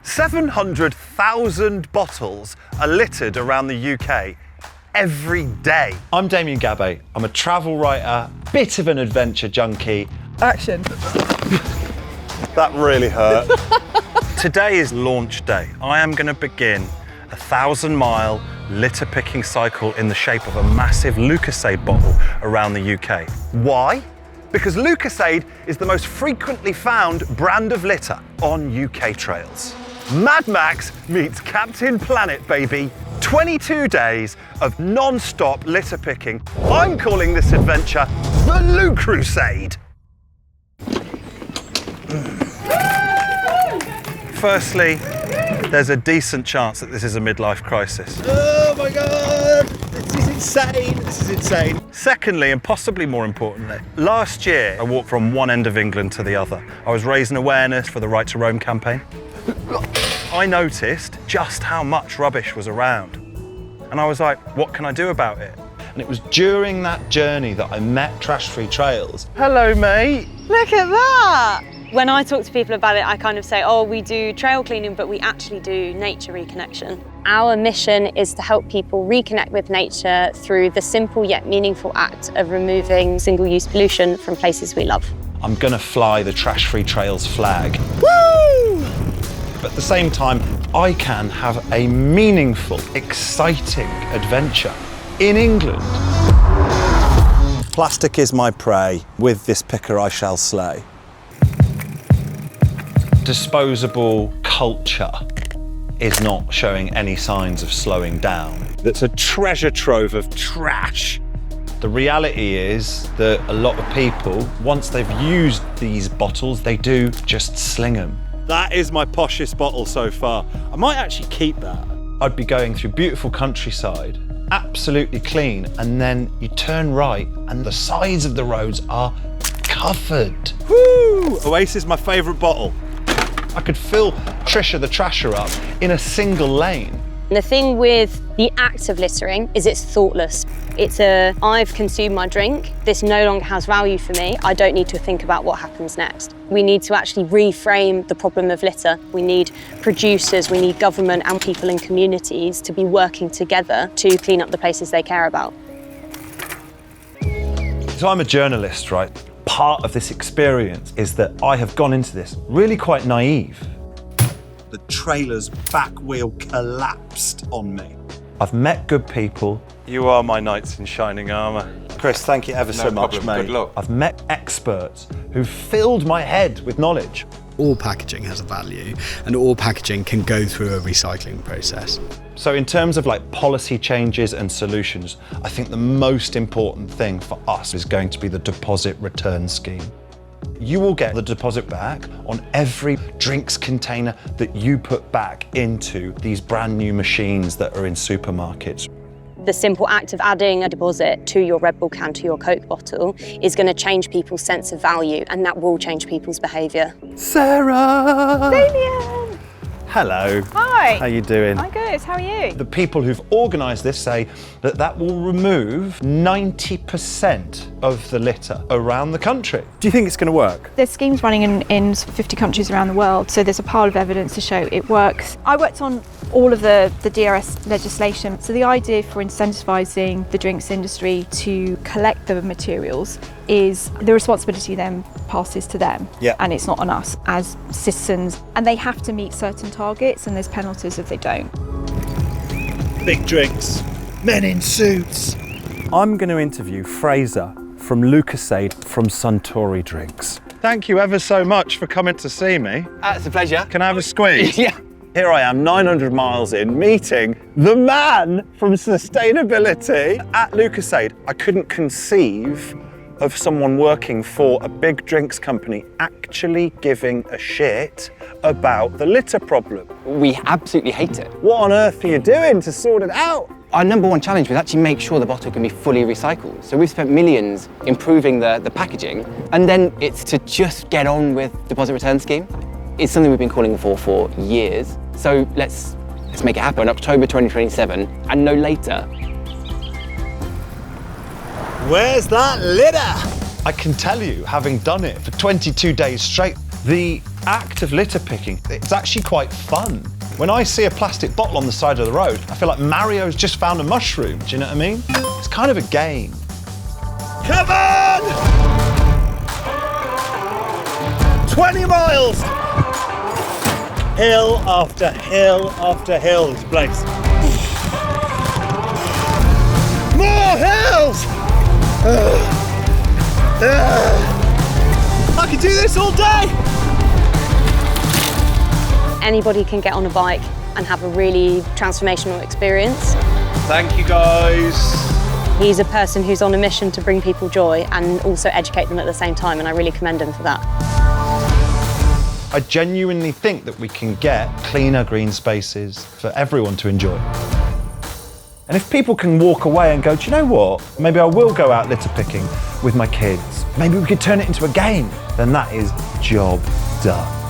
700,000 bottles are littered around the UK every day. I'm Damien Gabet. I'm a travel writer, bit of an adventure junkie. Action. That really hurt. Today is launch day. I am going to begin a 1,000-mile litter picking cycle in the shape of a massive Lu-Crusade bottle around the UK. Why? Because Lucozade is the most frequently found brand of litter on UK trails. Mad Max meets Captain Planet, baby. 22 days of non-stop litter picking. I'm calling this adventure the Lu-Crusade. Firstly, there's a decent chance that this is a midlife crisis. Oh my God, this is insane, this is insane. Secondly, and possibly more importantly, last year I walked from one end of England to the other. I was raising awareness for the Right to Roam campaign. I noticed just how much rubbish was around. And I was like, what can I do about it? And it was during that journey that I met Trash Free Trails. Hello, mate. Look at that. When I talk to people about it, I kind of say, oh, we do trail cleaning, but we actually do nature reconnection. Our mission is to help people reconnect with nature through the simple yet meaningful act of removing single-use pollution from places we love. I'm gonna fly the Trash Free Trails flag. Woo! But at the same time, I can have a meaningful, exciting adventure in England. Plastic is my prey. With this picker I shall slay. Disposable culture is not showing any signs of slowing down. That's a treasure trove of trash. The reality is that a lot of people, once they've used these bottles, they do just sling them. That is my poshest bottle so far. I might actually keep that. I'd be going through beautiful countryside, absolutely clean, and then you turn right and the sides of the roads are covered. Woo! Oasis is my favourite bottle. I could fill Trisha the Trasher up in a single lane. And the thing with the act of littering is it's thoughtless. It's I've consumed my drink, this no longer has value for me, I don't need to think about what happens next. We need to actually reframe the problem of litter. We need producers, we need government and people in communities to be working together to clean up the places they care about. So I'm a journalist, right? Part of this experience is that I have gone into this really quite naive. The trailer's back wheel collapsed on me. I've met good people. You are my knights in shining armour. Chris, thank you ever so much, mate. Good luck. I've met experts who filled my head with knowledge. All packaging has a value and all packaging can go through a recycling process. So in terms of like policy changes and solutions, I think the most important thing for us is going to be the deposit return scheme. You will get the deposit back on every drinks container that you put back into these brand new machines that are in supermarkets. The simple act of adding a deposit to your Red Bull can, to your Coke bottle, is going to change people's sense of value, and that will change people's behaviour. Sarah! Damien! Hello. Hi. How you doing? I'm good, how are you? The people who've organised this say that that will remove 90% of the litter around the country. Do you think it's going to work? There's schemes running in 50 countries around the world, so there's a pile of evidence to show it works. I worked on all of the DRS legislation, so the idea for incentivising the drinks industry to collect the materials is the responsibility then passes to them, and it's not on us as citizens, and they have to meet certain targets and there's penalties if they don't. Big drinks, men in suits. I'm going to interview Fraser from Lucuzade from Suntory Drinks. Thank you ever so much for coming to see me. It's a pleasure. Can I have a squeeze? Yeah. Here I am, 900 miles in, meeting the man from sustainability at Lucuzade. I couldn't conceive of someone working for a big drinks company actually giving a shit about the litter problem. We absolutely hate it. What on earth are you doing to sort it out? Our number one challenge was actually make sure the bottle can be fully recycled. So we've spent millions improving the packaging, and then it's to just get on with deposit return scheme. It's something we've been calling for years. So let's make it happen. October 2027, and no later. Where's that litter? I can tell you, having done it for 22 days straight, The act of litter picking, it's actually quite fun. When I see a plastic bottle on the side of the road, I feel like Mario's just found a mushroom, do you know what I mean? It's kind of a game. Come on! 20 miles! Hill after hill after hill, this place. More hills! I could do this all day! Anybody can get on a bike and have a really transformational experience. Thank you, guys. He's a person who's on a mission to bring people joy and also educate them at the same time, and I really commend him for that. I genuinely think that we can get cleaner green spaces for everyone to enjoy. And if people can walk away and go, do you know what? Maybe I will go out litter picking with my kids. Maybe we could turn it into a game. Then that is job done.